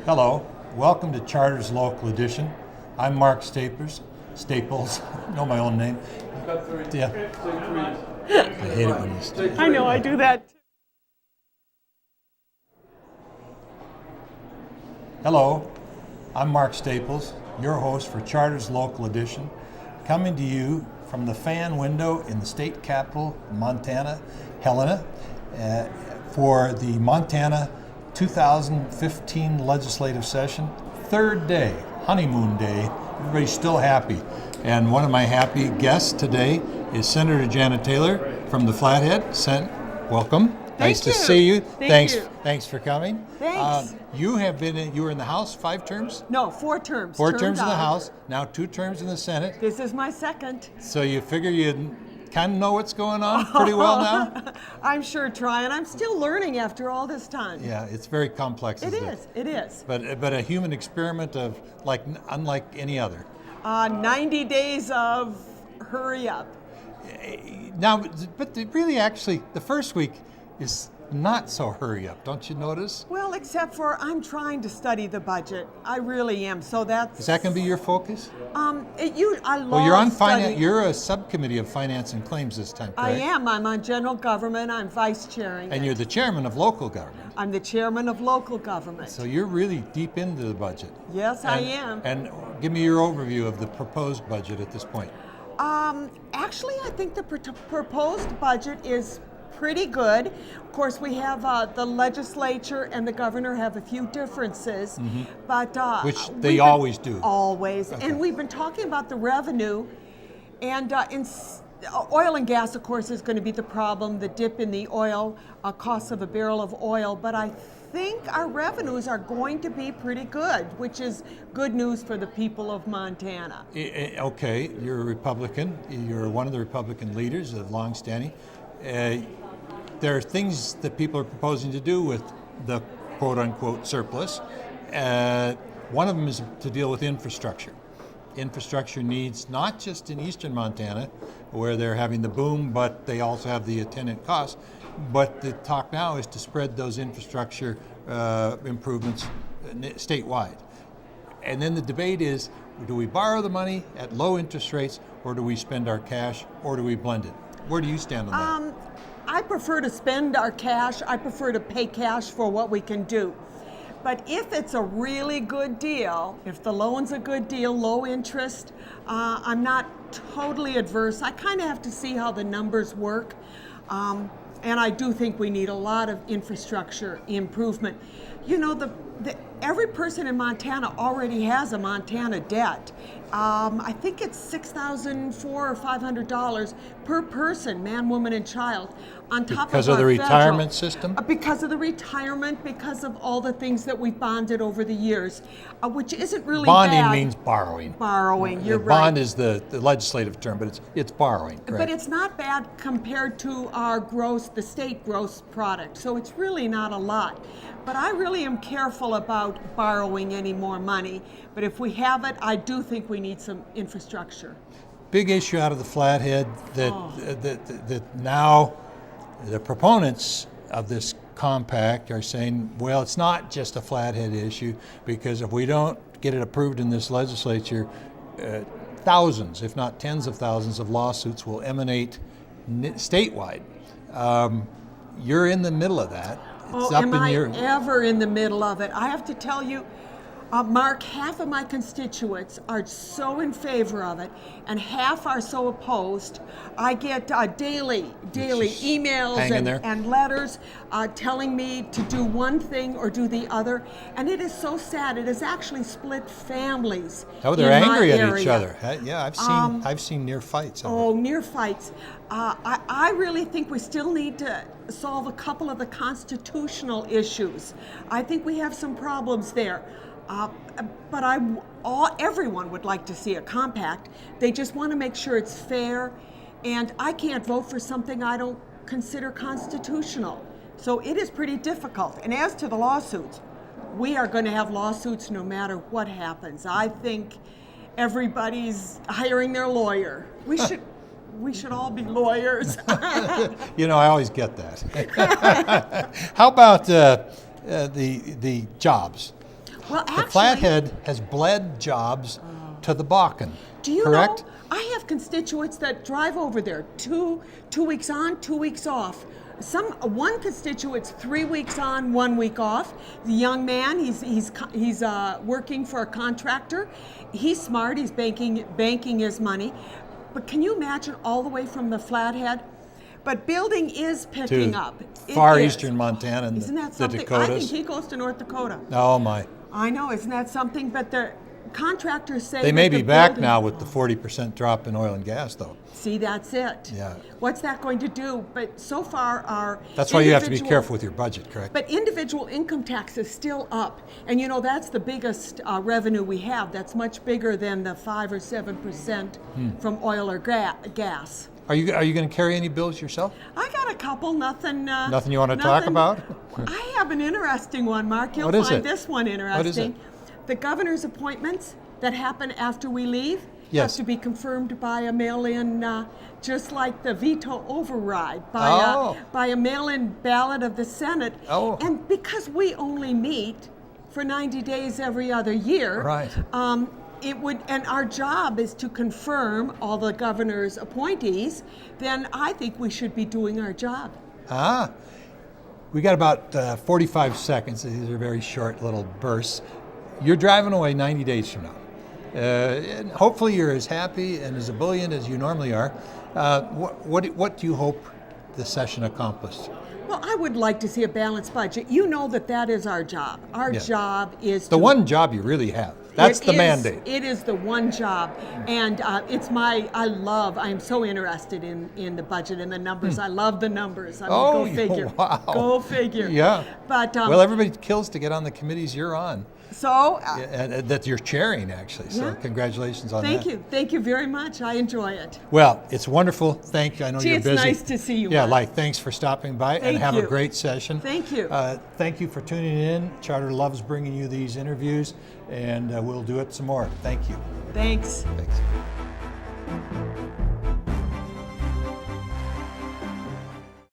Hello, welcome to Charter's Local Edition. I'm Mark Staples, know my own name. Yeah. I hate it when you say. I know, I do that. Hello, I'm Mark Staples, your host for Charter's Local Edition, coming to you from the fan window in the state capital, Montana, Helena, for the Montana 2015 legislative session, third day, honeymoon day. Everybody's still happy. And one of my happy guests today is Senator Janna Taylor from the Flathead. Welcome. Nice to see you. Thanks for coming. Thanks. You were in the House 5 terms? No, 4 terms. 4 terms in the House, now 2 terms in the Senate. This is my second. So you figure you kind of know what's going on pretty well now? I'm sure trying. I'm still learning after all this time. Yeah, it's very complex. It is. But a human experiment of unlike any other. 90 days of hurry up. Now, but actually, the first week is not so hurry up, don't you notice? Well, except for I'm trying to study the budget. I really am. So that's. Is that going to be your focus? I love. Well, you're on studying. finance. You're a subcommittee of finance and claims this time, correct? I am. I'm on general government. I'm vice chairing. And you're the chairman of local government. I'm the chairman of local government. So you're really deep into the budget. Yes, I am. And give me your overview of the proposed budget at this point. Actually, I think the proposed budget is pretty good. Of course, we have the legislature and the governor have a few differences, but which they always do. Always, okay. And we've been talking about the revenue, and oil and gas, of course, is going to be the problem. The dip in the oil cost of a barrel of oil, but I think our revenues are going to be pretty good, which is good news for the people of Montana. Okay, you're a Republican. You're one of the Republican leaders of longstanding. There are things that people are proposing to do with the quote-unquote surplus. One of them is to deal with infrastructure. Infrastructure needs, not just in eastern Montana, where they're having the boom, but they also have the attendant costs. But the talk now is to spread those infrastructure improvements statewide. And then the debate is, do we borrow the money at low interest rates, or do we spend our cash, or do we blend it? Where do you stand on that? I prefer to spend our cash. I prefer to pay cash for what we can do. But if it's a really good deal, if the loan's a good deal, low interest, I'm not totally adverse. I kind of have to see how the numbers work. And I do think we need a lot of infrastructure improvement. You know, every person in Montana already has a Montana debt. I think it's $6,400 or $500 per person, man, woman, and child, on top because of the our retirement system? Because of the retirement, because of all the things that we've bonded over the years, which isn't really Bonding bad. means borrowing. Borrowing, you're right. Bond is the legislative term, but it's borrowing, correct? But it's not bad compared to our the state gross product, so it's really not a lot. But I really am careful about borrowing any more money. But if we have it, I do think we need some infrastructure. Big issue out of the Flathead that now the proponents of this compact are saying, well, it's not just a Flathead issue, because if we don't get it approved in this legislature, thousands, if not tens of thousands of lawsuits will emanate statewide. You're in the middle of that. Am I ever in the middle of it? I have to tell you, Mark, half of my constituents are so in favor of it, and half are so opposed. I get daily emails and letters telling me to do one thing or do the other, and it is so sad. It has actually split families. Oh, they're angry at each other. Yeah, I've seen near fights. Near fights. I really think we still need to solve a couple of the constitutional issues. I think we have some problems there. But everyone would like to see a compact. They just want to make sure it's fair, and I can't vote for something I don't consider constitutional. So it is pretty difficult. And as to the lawsuits, we are going to have lawsuits no matter what happens. I think everybody's hiring their lawyer. We should all be lawyers. You know, I always get that. How about the jobs? Well, the actually, Flathead has bled jobs to the Bakken. do you correct? know, I have constituents that drive over there 2 weeks on, 2 weeks off. One constituent's 3 weeks on, 1 week off. The young man, he's working for a contractor. He's smart. He's banking his money. But can you imagine all the way from the Flathead? But building is picking up. It Far is. eastern Montana and Isn't that the something? I Dakotas. think he goes to North Dakota. Oh my! I know, isn't that something? But the contractors say They may that be the back building- now with the 40% drop in oil and gas, though. See, that's it. Yeah. What's that going to do? But so far, our That's why you have to be individual- careful with your budget, correct? But individual income tax is still up, and you know that's the biggest revenue we have. That's much bigger than the 5 or 7% from oil or gas. Are you going to carry any bills yourself? I got a couple. Nothing. Nothing you want to talk about? I have an interesting one, Mark. You'll What is find it? this one interesting. What is it? The governor's appointments that happen after we leave Yes. have to be confirmed by a mail-in, just like the veto override, Oh. by a mail-in ballot of the Senate. Oh. And because we only meet for 90 days every other year, Right. it would, and our job is to confirm all the governor's appointees, then I think we should be doing our job. We got about 45 seconds. These are very short little bursts. You're driving away 90 days from now. And hopefully you're as happy and as ebullient as you normally are. What do you hope the session accomplished? Well, I would like to see a balanced budget. You know that is our job. Our Yeah. job is The to one job you really have. That's It the is- mandate. It is the one job, and I am so interested in the budget and the numbers. I love the numbers. I mean, Oh, go figure. wow. Go figure. Yeah. But Well, everybody kills to get on the committees you're on, so and that you're chairing, actually. So Yeah. congratulations on thank that. you. Thank you very much. I enjoy it. Well, it's wonderful. Thank you. I know Gee, you're it's busy. nice to see you, Yeah, Mark. thanks for stopping by and Thank have a you. great session. Thank you. Thank you for tuning in. Charter loves bringing you these interviews, and we'll do it some more. Thank you. Thanks. Thanks.